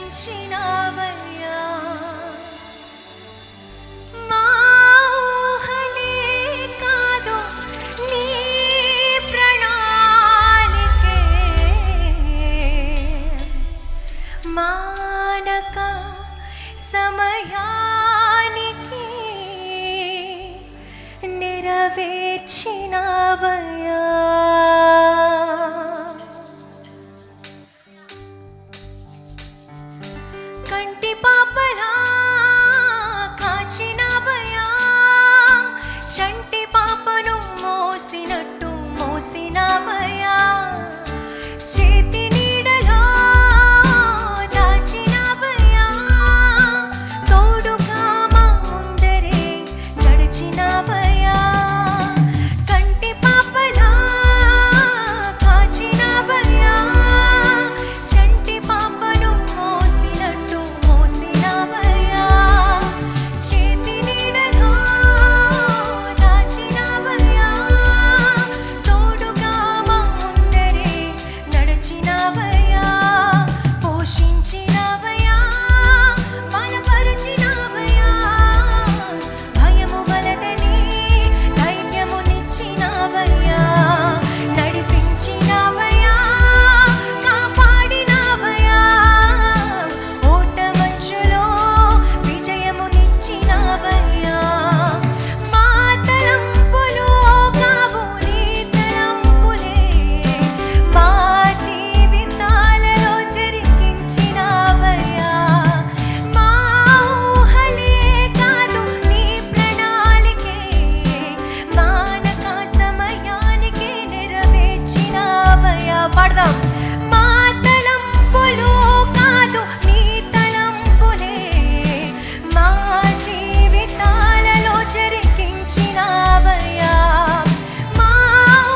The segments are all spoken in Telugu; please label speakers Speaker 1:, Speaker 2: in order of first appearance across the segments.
Speaker 1: నడిపించినావయ్యా. మా ఊహలే కాదు నీ ప్రణాళికే మానక సమయానికి నెరవేర్చినావయ్యా. కంటి పాపలా కాచినావయ్యా. చంటి పాపను మోసినట్టు మోసినావయ్యా. చేతి నీడలో దాచినావయ్యా. తోడుగా మా ముందరే నడిచినావయ్యా. కంటి పాపలా కాచినావయ్యా. చంటి పాపను మోసినట్టు మోసినావయ్యా. చేతి నీడలో దాచినావయ్యా. తోడుగా మా ముందరే నడిచినావయ్యా. పోషించినావయ్యా. బలపరిచినావయ్యా. భయము వలదని ధైర్యమునిచ్చినావయ్యా. నడిపించినావయ్యా. కాపాడినావయ్యా. ఓటమంచులో విజయమునిచ్చినావయ్యా. మా తలంపులు కావు నీ తలంపులే. మా జీవితాలలో జరిగించినావయ్యా. మా ఊహలే కాదు నీ ప్రణాళికే మానక సమయానికి నెరవేర్చినావయ్యా. పాడదాం. మా తలంపులు కాదు నీ తలంపులే. మా జీవితాలలో జరిగించినావయ్యా. మా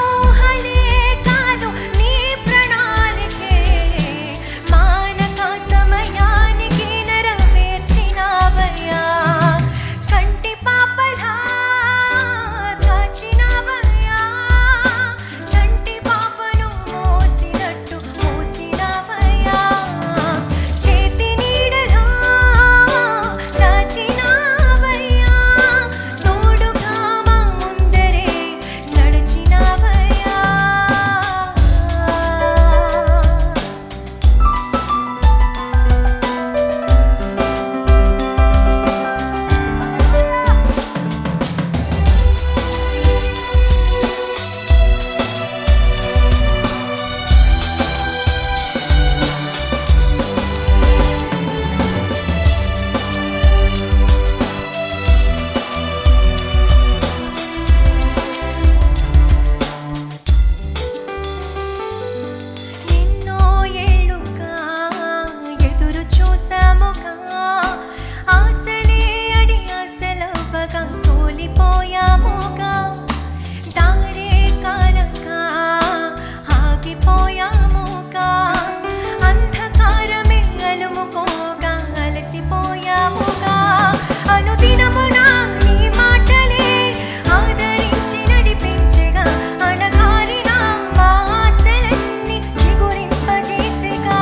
Speaker 1: ఊహలే కాదు నీ ప్రణాళికే మానక సమయానికి నెరవేర్చినావయ్యా. కంటి పాపలా దాచినావయ్యా. చంటి పాపను మోసినట్టు మోసినావయ్యా. చేతి నీడలో దాచినావయ్యా. తోడుగా మా ముందరే నడిచినావయ్యా. ఎన్నో ఏళ్ళుగా ఎదురు చూసాముగా. ఆశలే అడి ఆశలవ్వగా సోలిపోయాముగా. దారే కానక ఆగిపోయాముగా. అంధకారమే అలుముకోగా అలసిపోయాముగా. అనుదినమున నీ మాటలే ఆదరించి నడిపించగా. అణగారిన మా ఆశలన్నీ చిగురింపజేసెగా.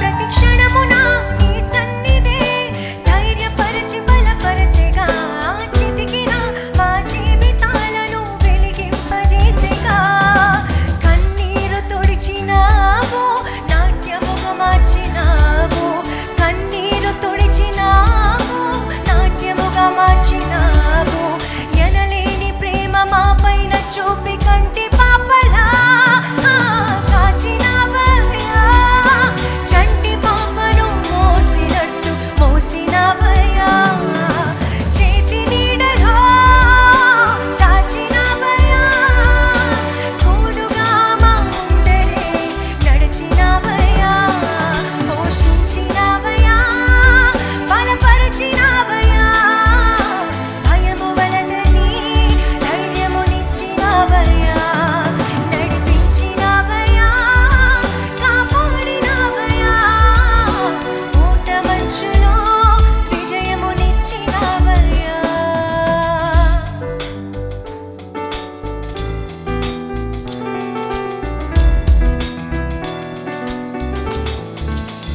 Speaker 1: ప్రతి క్షణమున నీ సన్నిధే ధైర్యపరచి బలపరచెగా. చితికిన మా జీవితాలను వెలిగింపజేసెగా. కన్నీరు తుడిచినావు. నాట్యముగా మార్చినావు. కన్నీరు తుడిచినావు. నాట్యముగా మార్చినావు. ఎనలేని ప్రేమ మా పైన చూపి కంటి పాపలా కాచినావయ్యా. చంటి పాపను మోసినట్టు మోసినావయ్యా. చేతి నీడలో దాచినావయ్యా. తోడుగా మా ముందరే నడిచినావయ్యా. పోషించినావయ్యా. బలపరిచినావయ్యా. భయము వలదని ధైర్యమునిచ్చినావయ్యా. నడిపించినావయ్యా. కాపాడినావయ్యా. ఓటమంచులో విజయమునిచ్చినావయ్యా.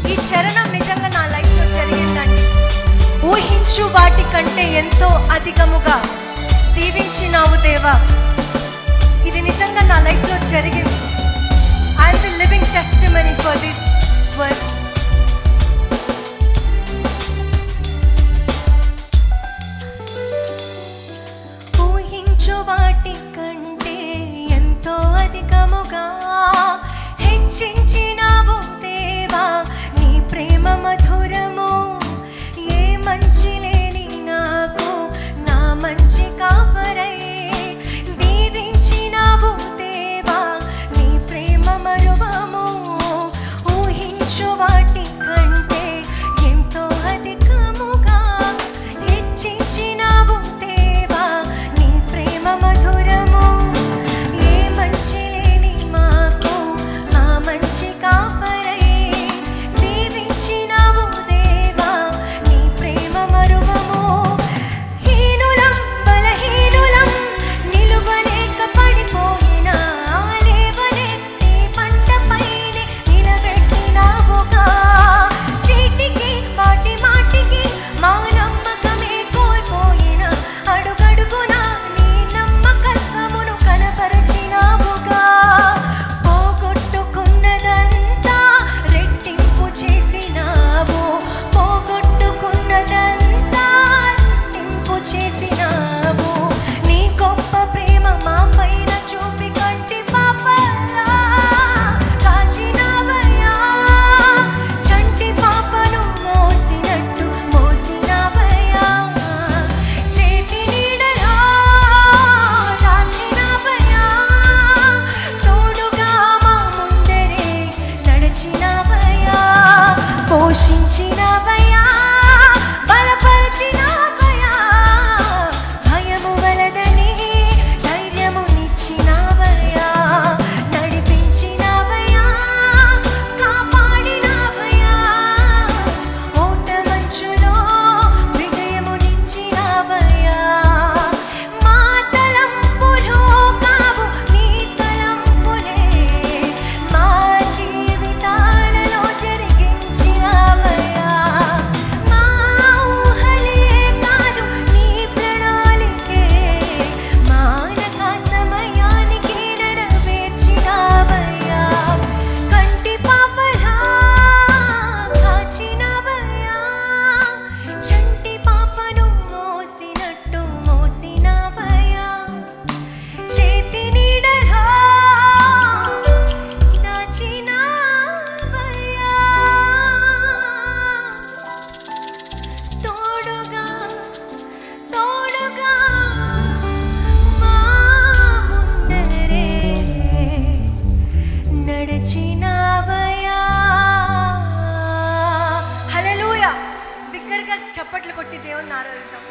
Speaker 1: ఈ చరణం నిజంగా నా ఊహించు వాటి కంటే ఎంతో అధికముగా దీవించినావు దేవా. ఇది నిజంగా నా లైఫ్లో జరిగింది. I'm the living testimony for this verse. ఊహించు వాటి కంటే ఎంతో అధికముగా హెచ్చించినావు దేవా. నీ ప్రేమ మధురము, ఏ మంచి లేని నాకు నా మంచి కాపరై దీవించినావు దేవా. నీ ప్రేమ మరువము, ఊహించు వాటి కంటే ఎంతో అధికముగా హెచ్చించినావు దేవా. నీ ప్రేమ మధురము, ఏ మంచి లేని మాకు నా మంచి కాపరై దీవించినావు దేవా. నీ ప్రేమ మరువము. హీనులం బలహీనులం నిలువలేక పడిపోయినా లేవనెత్తి పంటపైనే నిలబెట్టినావుగా. చీటికి మాటి మాటికి మా నమ్మకమే కోల్పోయిన అడుగడుగునా నీ నమ్మకత్వమును కనపరచినావుగా. పోగొట్టుకున్నదంతా రెట్టింపు చేసినావు, పోగొట్టుకున్నదంతా రెట్టింపు చేసినావు. నీ గొప్ప ప్రేమ మా పైన చూపి కంటి పాపలా కాచినావయ్యా. చంటి పాపను మోసినట్టు మోసినావయ్యా. చేతి నీడలా దాచినావయ్యా. తోడుగా మా ముందరే నడిచినావయ్యా. పోషించినావయ్యా, బలపరిచినావయ్యా. భయము వలదని ధైర్యమునిచ్చినావయ్యా. నడిపించినావయ్యా, కాపాడినావయ్యా. ఓటమంచులో విజయమునిచ్చినావయ్యా. మా తలంపులో కావు నీ తలంపులే మా జీవితాలలో జరిగించినావయ్యా. మా ఊహలే కాదు నీ ప్రణాళికే మానక సమయానికి నెరవేర్చినావయ్యా. కంటి పాపలా కాచినావయ్యా. చంటి పాపను మోసినట్టు మోసినావయ్యా. చేతి నీడలా దాచినావయ్యా. తోడుగా తోడుగా మా ముందరే నడిచినావయ్యా. హల్లెలూయా. బిగ్గరగా చప్పట్లు కొట్టి దేవుని ఆరాధిద్దాం.